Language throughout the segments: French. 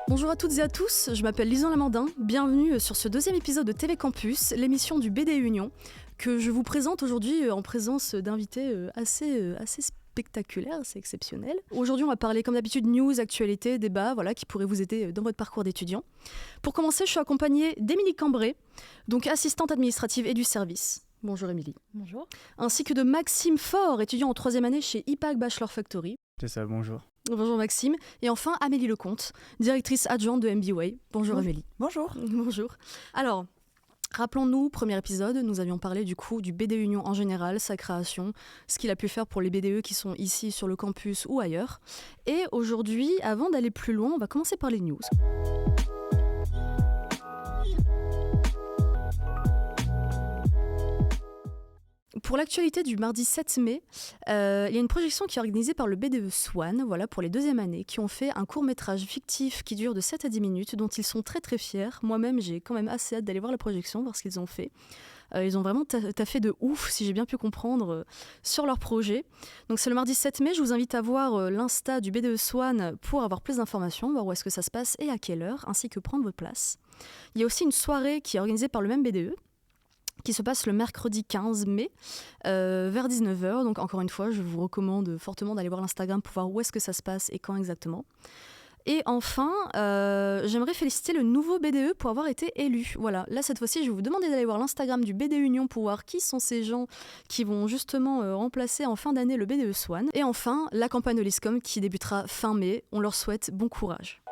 Bonjour à toutes et à tous, je m'appelle Lisan Lamandin, bienvenue sur ce deuxième épisode de TV Campus, l'émission du BD Union, que je vous présente aujourd'hui en présence d'invités assez spectaculaires, c'est exceptionnel. Aujourd'hui on va parler comme d'habitude news, actualités, débats, qui pourraient vous aider dans votre parcours d'étudiant. Pour commencer, je suis accompagnée d'Émilie Cambré, donc assistante administrative et du service. Bonjour Émilie. Bonjour. Ainsi que de Maxime Faure, étudiant en 3e année chez IPAC Bachelor Factory. C'est ça, bonjour. Bonjour Maxime. Et enfin Amélie Lecomte, directrice adjointe de MBWay. Bonjour Amélie. Bonjour. Bonjour. Alors, rappelons-nous, premier épisode, nous avions parlé du BD Union en général, sa création, ce qu'il a pu faire pour les BDE qui sont ici sur le campus ou ailleurs. Et aujourd'hui, avant d'aller plus loin, on va commencer par les news. Pour l'actualité du mardi 7 mai, il y a une projection qui est organisée par le BDE Swan, pour les 2e années, qui ont fait un court-métrage fictif qui dure de 7 à 10 minutes, dont ils sont très très fiers. Moi-même, j'ai quand même assez hâte d'aller voir la projection, voir ce qu'ils ont fait. Ils ont vraiment taffé de ouf, si j'ai bien pu comprendre, sur leur projet. Donc c'est le mardi 7 mai, je vous invite à voir l'Insta du BDE Swan pour avoir plus d'informations, voir où est-ce que ça se passe et à quelle heure, ainsi que prendre votre place. Il y a aussi une soirée qui est organisée par le même BDE, qui se passe le mercredi 15 mai vers 19h. Donc encore une fois, je vous recommande fortement d'aller voir l'Instagram pour voir où est-ce que ça se passe et quand exactement. Et enfin, j'aimerais féliciter le nouveau BDE pour avoir été élu. Voilà, là cette fois-ci, je vais vous demander d'aller voir l'Instagram du BDE Union pour voir qui sont ces gens qui vont justement remplacer en fin d'année le BDE Swan. Et enfin, la campagne de l'ISCOM qui débutera fin mai. On leur souhaite bon courage.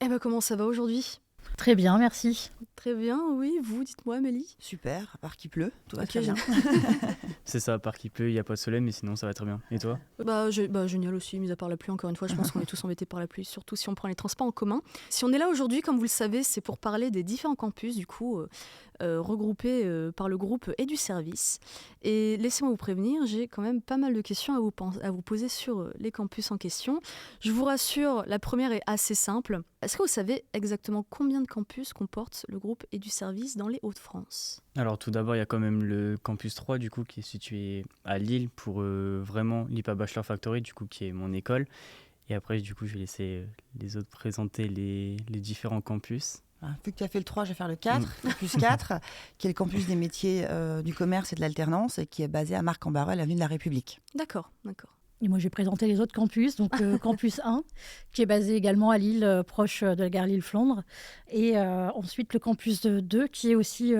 Eh ben comment ça va aujourd'hui ? Très bien, merci. Très bien, oui. Vous, dites-moi Amélie. Super, à part qu'il pleut, tout va Ok, très bien. C'est ça, à part qu'il pleut, il n'y a pas de soleil, mais sinon ça va très bien. Et toi ? Génial aussi, mis à part la pluie, encore une fois, je pense qu'on est tous embêtés par la pluie, surtout si on prend les transports en commun. Si on est là aujourd'hui, comme vous le savez, c'est pour parler des différents campus, regroupés par le groupe et du service. Et laissez-moi vous prévenir, j'ai quand même pas mal de questions à vous poser sur les campus en question. Je vous rassure, la première est assez simple. Est-ce que vous savez exactement combien de campus comporte le groupe et du service dans les Hauts-de-France ? Alors tout d'abord, il y a quand même le campus 3 qui est situé à Lille pour vraiment l'IPAC Bachelor Factory qui est mon école. Et après je vais laisser les autres présenter les différents campus. Vu que tu as fait le 3, je vais faire le 4, campus 4, qui est le campus des métiers du commerce et de l'alternance et qui est basé à Marc-en-Barœul, avenue de la République. D'accord. Et moi, je vais présenter les autres campus. Donc, campus 1, qui est basé également à Lille, proche de la gare Lille-Flandre. Et ensuite, le campus 2, qui est aussi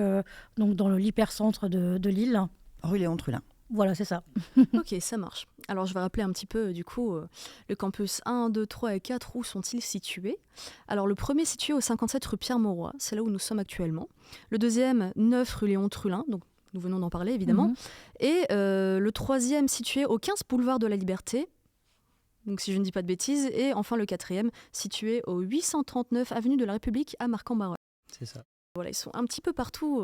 donc dans l'hypercentre de Lille. Rue Léon Trullin. Voilà, c'est ça. Ok, ça marche. Alors, je vais rappeler un petit peu, le campus 1, 2, 3 et 4, où sont-ils situés ? Alors, le premier situé au 57 rue Pierre-Mauroy, c'est là où nous sommes actuellement. Le deuxième, 9 rue Léon Trullin, donc nous venons d'en parler évidemment. Et le troisième situé au 15 boulevard de la Liberté, donc si je ne dis pas de bêtises. Et enfin, le quatrième situé au 839 avenue de la République à Marc-en-Barœul. C'est ça. Voilà, ils sont un petit peu partout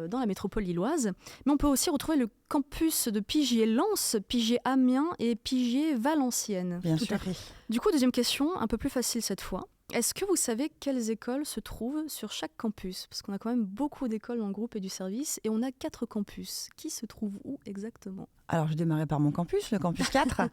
dans la métropole lilloise. Mais on peut aussi retrouver le campus de Pigier-Lens, Pigier-Amiens et Pigier-Valenciennes. Bien Tout sûr. à fait. Du coup, deuxième question, un peu plus facile cette fois. Est-ce que vous savez quelles écoles se trouvent sur chaque campus ? Parce qu'on a quand même beaucoup d'écoles dans le groupe et du service, et on a 4 campus. Qui se trouve où exactement ? Alors, je démarrais par mon campus, le campus 4.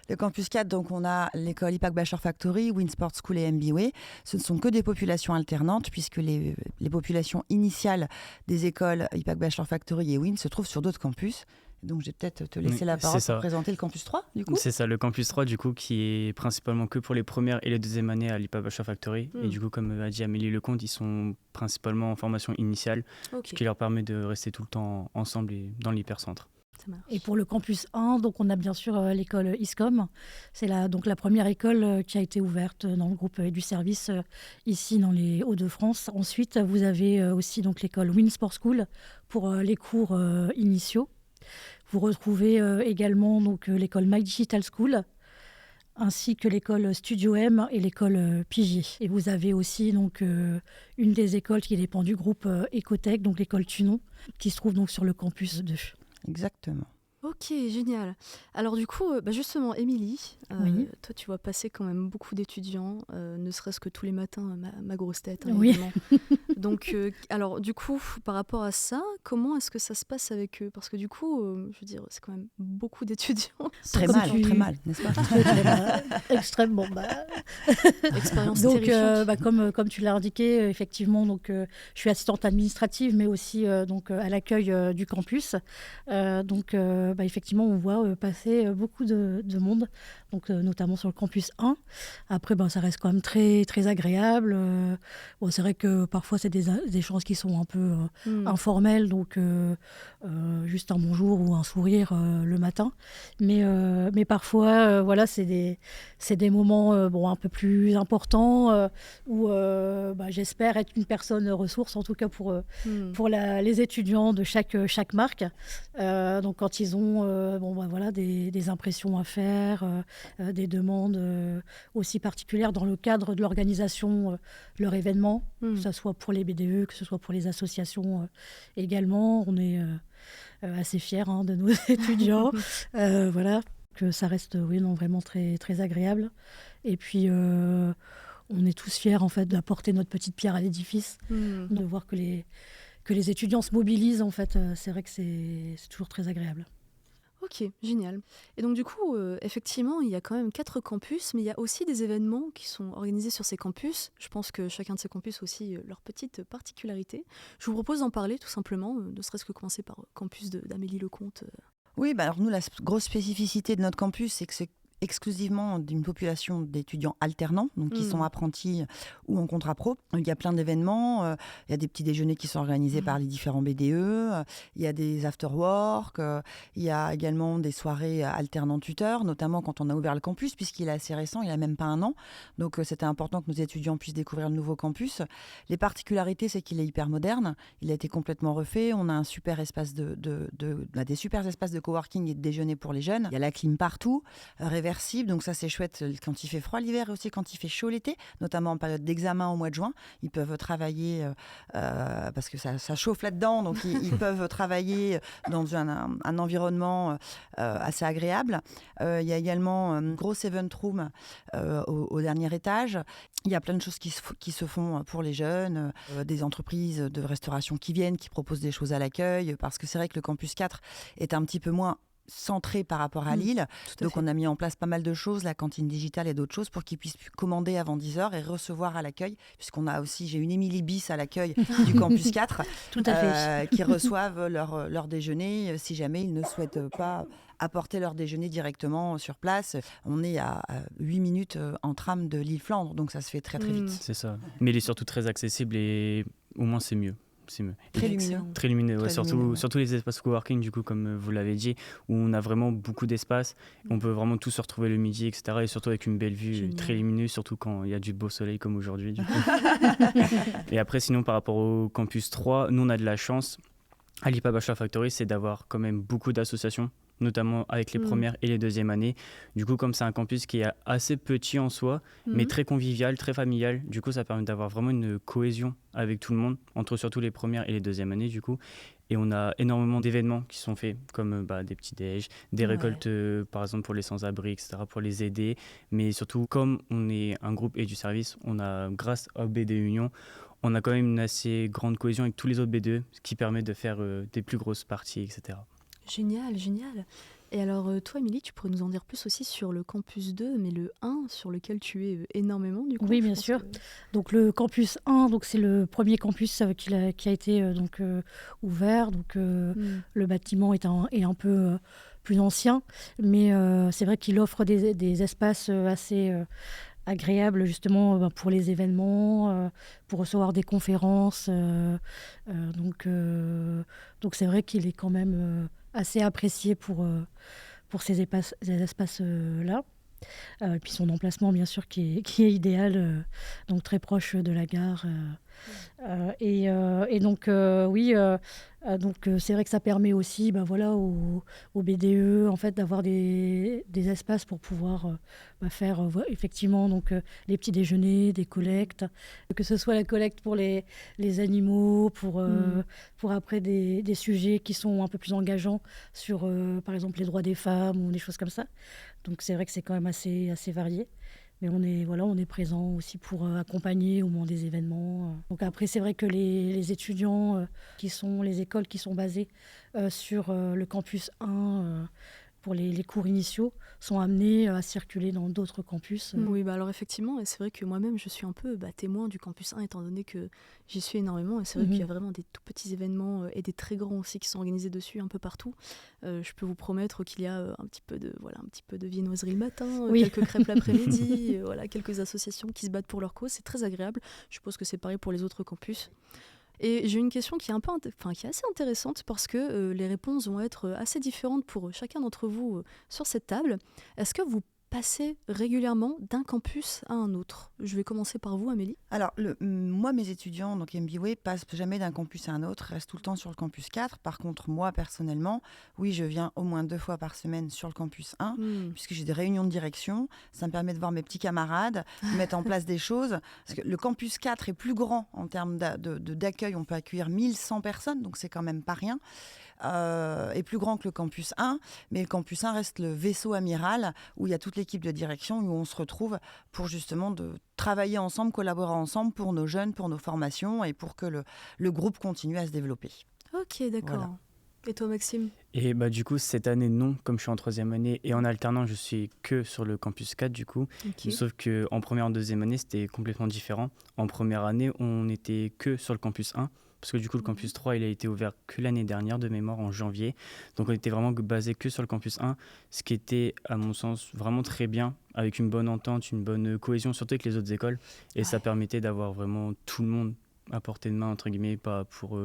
Le campus 4, donc on a l'école IPAC Bachelor Factory, Winsport School et MBWay. Ce ne sont que des populations alternantes, puisque les populations initiales des écoles IPAC Bachelor Factory et Win se trouvent sur d'autres campus. Donc, je vais peut-être te laisser la parole pour présenter le campus 3, du coup. C'est ça, le campus 3, qui est principalement que pour les premières et les 2e années à l'IPAC Bachelor Factory. Et comme a dit Amélie Lecomte, ils sont principalement en formation initiale, ce qui leur permet de rester tout le temps ensemble et dans l'hypercentre. Et pour le campus 1, donc on a bien sûr l'école ISCOM. C'est la première école qui a été ouverte dans le groupe du service ici dans les Hauts-de-France. Ensuite, vous avez aussi donc l'école Winsport School pour les cours initiaux. Vous retrouvez également donc l'école My Digital School, ainsi que l'école Studio M et l'école Pigier. Et vous avez aussi donc une des écoles qui dépend du groupe Ecotech, donc l'école Tunon, qui se trouve donc sur le campus 2. Exactement. Ok, génial. Alors du coup, justement, Émilie, Oui. toi tu vois passer quand même beaucoup d'étudiants, ne serait-ce que tous les matins, ma grosse tête, Oui. évidemment. Donc, alors du coup, par rapport à ça, comment est-ce que ça se passe avec eux? Parce que du coup, je veux dire, c'est quand même beaucoup d'étudiants. Très mal, n'est-ce pas? Très mal, extrêmement mal. Expérience Donc, terrifiante. comme tu l'as indiqué, effectivement, donc, je suis assistante administrative, mais aussi donc, à l'accueil du campus. Donc, effectivement, on voit passer beaucoup de monde, donc, notamment sur le campus 1. Après, ça reste quand même très, très agréable. Bon, c'est vrai que parfois, c'est des échanges qui sont un peu informels, donc juste un bonjour ou un sourire le matin. Mais parfois, voilà, c'est des moments un peu plus importants où j'espère être une personne ressource, en tout cas pour les étudiants de chaque marque. Donc quand ils ont voilà, des impressions à faire, des demandes aussi particulières dans le cadre de l'organisation de leur événement, que ce soit pour les BDE, que ce soit pour les associations également. On est assez fiers de nos étudiants. Voilà, que ça reste vraiment très, très agréable. Et puis, on est tous fiers en fait, d'apporter notre petite pierre à l'édifice, de voir que les étudiants se mobilisent. En fait, c'est vrai que c'est toujours très agréable. Ok, génial. Et donc du coup, effectivement, il y a quand même 4 campus, mais il y a aussi des événements qui sont organisés sur ces campus. Je pense que chacun de ces campus a aussi leur petite particularité. Je vous propose d'en parler tout simplement, ne serait-ce que commencer par le campus d'Amélie Lecomte. Oui, alors nous, la grosse spécificité de notre campus, c'est que c'est exclusivement d'une population d'étudiants alternants, donc qui sont apprentis ou en contrat pro. Il y a plein d'événements, il y a des petits déjeuners qui sont organisés par les différents BDE, il y a des after-work, il y a également des soirées alternants tuteurs, notamment quand on a ouvert le campus, puisqu'il est assez récent, il n'a même pas 1 an. Donc c'était important que nos étudiants puissent découvrir le nouveau campus. Les particularités, c'est qu'il est hyper moderne, il a été complètement refait, on a un super espace des super espaces de coworking et de déjeuner pour les jeunes. Il y a la clim partout, réversible, donc ça c'est chouette quand il fait froid l'hiver et aussi quand il fait chaud l'été, notamment en période d'examen au mois de juin. Ils peuvent travailler parce que ça chauffe là-dedans, donc ils peuvent travailler dans un environnement assez agréable. Il y a également une grosse event room au dernier étage. Il y a plein de choses qui se font pour les jeunes, des entreprises de restauration qui viennent, qui proposent des choses à l'accueil, parce que c'est vrai que le campus 4 est un petit peu moins centré par rapport à Lille. Donc on a mis en place pas mal de choses, la cantine digitale et d'autres choses pour qu'ils puissent commander avant 10h et recevoir à l'accueil, puisqu'on a aussi, j'ai une Émilie Bis à l'accueil du campus 4 Tout à fait. qui reçoivent leur déjeuner si jamais ils ne souhaitent pas apporter leur déjeuner directement sur place. On est à 8 minutes en tram de Lille-Flandre, donc ça se fait très très vite. C'est ça. Mais il est surtout très accessible et au moins c'est mieux. Très lumineux. Très lumineux, ouais, lumineux. Surtout les espaces coworking, du coup, comme vous l'avez dit, où on a vraiment beaucoup d'espace. On peut vraiment tous se retrouver le midi, etc. Et surtout avec une belle vue, très lumineuse, surtout quand il y a du beau soleil comme aujourd'hui. Du coup. Et après, sinon, par rapport au campus 3, nous, on a de la chance. À l'IPA Bachelor Factory, c'est d'avoir quand même beaucoup d'associations, notamment avec les premières et les deuxièmes années. Du coup, comme c'est un campus qui est assez petit en soi, mais très convivial, très familial, du coup, ça permet d'avoir vraiment une cohésion avec tout le monde, entre surtout les premières et les deuxièmes années, du coup. Et on a énormément d'événements qui sont faits, comme des petits déj, des récoltes, par exemple, pour les sans-abri, etc., pour les aider. Mais surtout, comme on est un groupe et du service, on a, grâce au BD Union, on a quand même une assez grande cohésion avec tous les autres BDE, ce qui permet de faire des plus grosses parties, etc. Génial, génial. Et alors, toi, Émilie, tu pourrais nous en dire plus aussi sur le campus 2, mais le 1, sur lequel tu es énormément, du coup. Oui, bien sûr. Donc, le campus 1, donc, c'est le premier campus qui a été ouvert. Donc, le bâtiment est un peu plus ancien, mais c'est vrai qu'il offre des espaces assez agréables, justement, pour les événements, pour recevoir des conférences. Donc, c'est vrai qu'il est quand même assez apprécié pour ces espaces-là. Et puis son emplacement, bien sûr, qui est idéal, donc très proche de la gare. Et donc, oui, donc c'est vrai que ça permet aussi au BDE en fait, d'avoir des espaces pour pouvoir faire effectivement les petits déjeuners, des collectes, que ce soit la collecte pour les animaux, pour après des sujets qui sont un peu plus engageants sur, par exemple, les droits des femmes ou des choses comme ça. Donc c'est vrai que c'est quand même assez varié. Mais on est présent aussi pour accompagner au moment des événements. Donc après, c'est vrai que les étudiants les écoles qui sont basées sur le campus 1 pour les cours initiaux sont amenés à circuler dans d'autres campus. Oui, alors effectivement, et c'est vrai que moi-même, je suis un peu témoin du campus 1, étant donné que j'y suis énormément. Et c'est vrai qu'il y a vraiment des tout petits événements et des très grands aussi qui sont organisés dessus un peu partout. Je peux vous promettre qu'il y a un petit peu de viennoiserie le matin, quelques crêpes l'après-midi, quelques associations qui se battent pour leur cause. C'est très agréable. Je suppose que c'est pareil pour les autres campus. Et j'ai une question qui est assez intéressante parce que les réponses vont être assez différentes pour chacun d'entre vous sur cette table. Est-ce que vous passez régulièrement d'un campus à un autre? Je vais commencer par vous, Amélie. Alors, moi, mes étudiants, donc MBA, passent jamais d'un campus à un autre, restent tout le temps sur le campus 4. Par contre, moi, personnellement, oui, je viens au moins 2 fois par semaine sur le campus 1, puisque j'ai des réunions de direction. Ça me permet de voir mes petits camarades, de mettre en place des choses. Parce que le campus 4 est plus grand en termes d'accueil. On peut accueillir 1100 personnes, donc c'est quand même pas rien. Est plus grand que le campus 1, mais le campus 1 reste le vaisseau amiral où il y a toute l'équipe de direction, où on se retrouve pour justement de travailler ensemble, collaborer ensemble pour nos jeunes, pour nos formations et pour que le groupe continue à se développer. Ok, d'accord. Voilà. Et toi, Maxime? Et du coup, cette année, non, comme je suis en 3e année et en alternant, je suis que sur le campus 4 du coup. Okay. Sauf qu'en première et en 2e année, c'était complètement différent. En première année, on n'était que sur le campus 1. Parce que du coup, le campus 3, il a été ouvert que l'année dernière, de mémoire, en janvier. Donc, on était vraiment basé que sur le campus 1, ce qui était, à mon sens, vraiment très bien, avec une bonne entente, une bonne cohésion, surtout avec les autres écoles. Et ça permettait d'avoir vraiment tout le monde à portée de main, entre guillemets, pas pour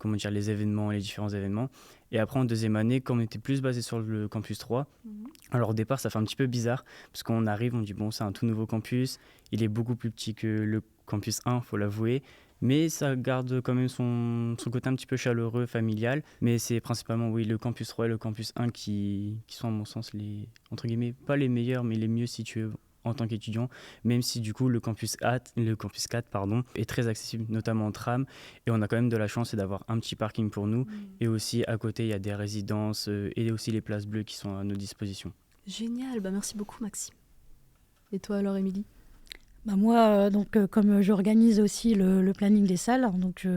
les événements, les différents événements. Et après, en 2e année, comme on était plus basé sur le campus 3, alors au départ, ça fait un petit peu bizarre, parce qu'on arrive, on dit, bon, c'est un tout nouveau campus, il est beaucoup plus petit que le campus 1, il faut l'avouer. Mais ça garde quand même son côté un petit peu chaleureux, familial. Mais c'est principalement, oui, le campus 3 et le campus 1 qui sont, à mon sens, entre guillemets, pas les meilleurs, mais les mieux situés en tant qu'étudiant. Même si, du coup, le campus 4 est très accessible, notamment en tram. Et on a quand même de la chance d'avoir un petit parking pour nous. Et aussi, à côté, il y a des résidences et aussi les places bleues qui sont à nos dispositions. Génial, merci beaucoup, Maxime. Et toi, alors, Émilie? Moi, comme j'organise aussi le planning des salles, donc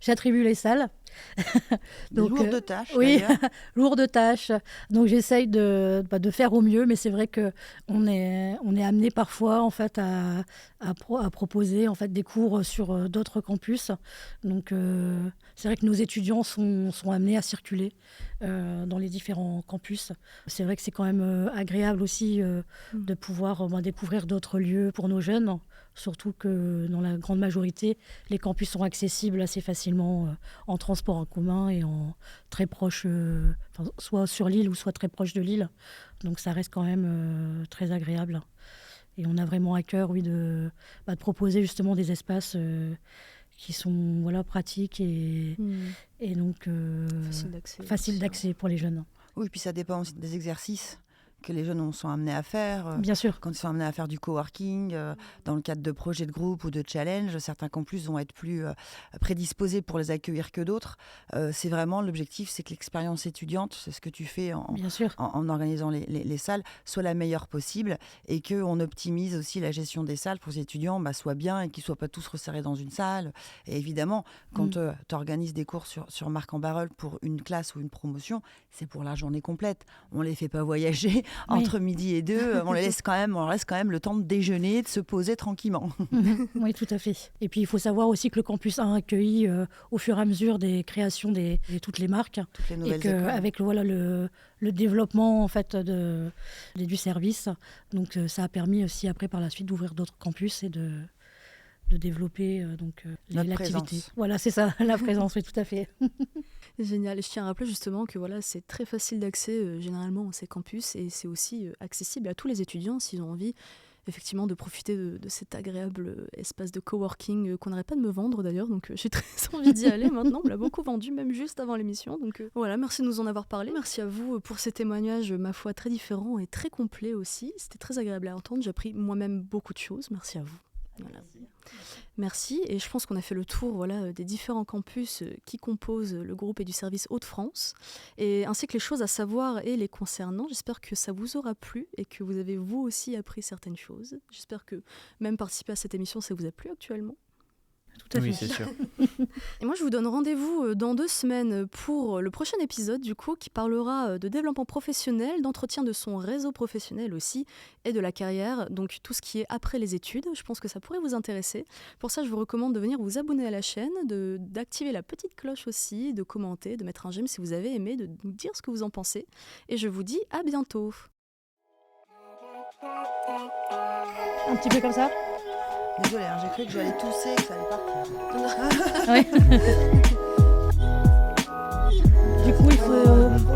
j'attribue les salles. Donc, lourde tâche. Oui, lourde tâche. Donc j'essaye de faire au mieux, mais c'est vrai que on est amené parfois en fait à proposer en fait des cours sur d'autres campus. Donc c'est vrai que nos étudiants sont amenés à circuler dans les différents campus. C'est vrai que c'est quand même agréable aussi de pouvoir découvrir d'autres lieux pour nos jeunes. Surtout que dans la grande majorité, les campus sont accessibles assez facilement en transport en commun et en très proche, soit sur l'île ou soit très proche de l'île. Donc ça reste quand même très agréable. Et on a vraiment à cœur, oui, de proposer justement des espaces qui sont pratiques et donc faciles d'accès pour les jeunes. Oui, puis ça dépend aussi des exercices que les jeunes sont amenés à faire. Bien sûr. Quand ils sont amenés à faire du coworking, dans le cadre de projets de groupe ou de challenge, certains campus vont être plus prédisposés pour les accueillir que d'autres. C'est vraiment l'objectif, c'est que l'expérience étudiante, c'est ce que tu fais en organisant les salles, soit la meilleure possible et qu'on optimise aussi la gestion des salles pour que les étudiants soient bien et qu'ils ne soient pas tous resserrés dans une salle. Et évidemment, quand tu organises des cours sur Marc-en-Barœul pour une classe ou une promotion, c'est pour la journée complète. On ne les fait pas voyager. Entre midi et 2, on reste quand même le temps de déjeuner, de se poser tranquillement. Oui, tout à fait. Et puis, il faut savoir aussi que le campus a accueilli au fur et à mesure des créations de toutes les marques. Toutes les nouvelles écoles. Avec le développement en fait, du service. Donc, ça a permis aussi après, par la suite, d'ouvrir d'autres campus et de développer l'activité. Voilà, c'est ça, la présence, oui, tout à fait. Génial. Je tiens à rappeler justement que c'est très facile d'accès généralement à ces campus et c'est aussi accessible à tous les étudiants s'ils ont envie effectivement de profiter de cet agréable espace de coworking qu'on n'arrête pas de me vendre d'ailleurs, donc j'ai très envie d'y aller maintenant, on me l'a beaucoup vendu même juste avant l'émission, donc voilà, merci de nous en avoir parlé, merci à vous pour ces témoignages, ma foi, très différents et très complets aussi, c'était très agréable à entendre, j'ai appris moi-même beaucoup de choses, merci à vous. Voilà. Merci, et je pense qu'on a fait le tour des différents campus qui composent le groupe et du service Hauts-de-France, et ainsi que les choses à savoir et les concernant. J'espère que ça vous aura plu et que vous avez vous aussi appris certaines choses. J'espère que même participer à cette émission, ça vous a plu actuellement. Tout à fait. Oui, c'est sûr. Et moi, je vous donne rendez-vous dans 2 semaines pour le prochain épisode, du coup, qui parlera de développement professionnel, d'entretien de son réseau professionnel aussi, et de la carrière, donc tout ce qui est après les études. Je pense que ça pourrait vous intéresser. Pour ça, je vous recommande de venir vous abonner à la chaîne, d'activer la petite cloche aussi, de commenter, de mettre un j'aime si vous avez aimé, de nous dire ce que vous en pensez. Et je vous dis à bientôt. Un petit peu comme ça. Désolée, j'ai cru que j'allais tousser et que ça allait partir. Ouais. Du coup, il faut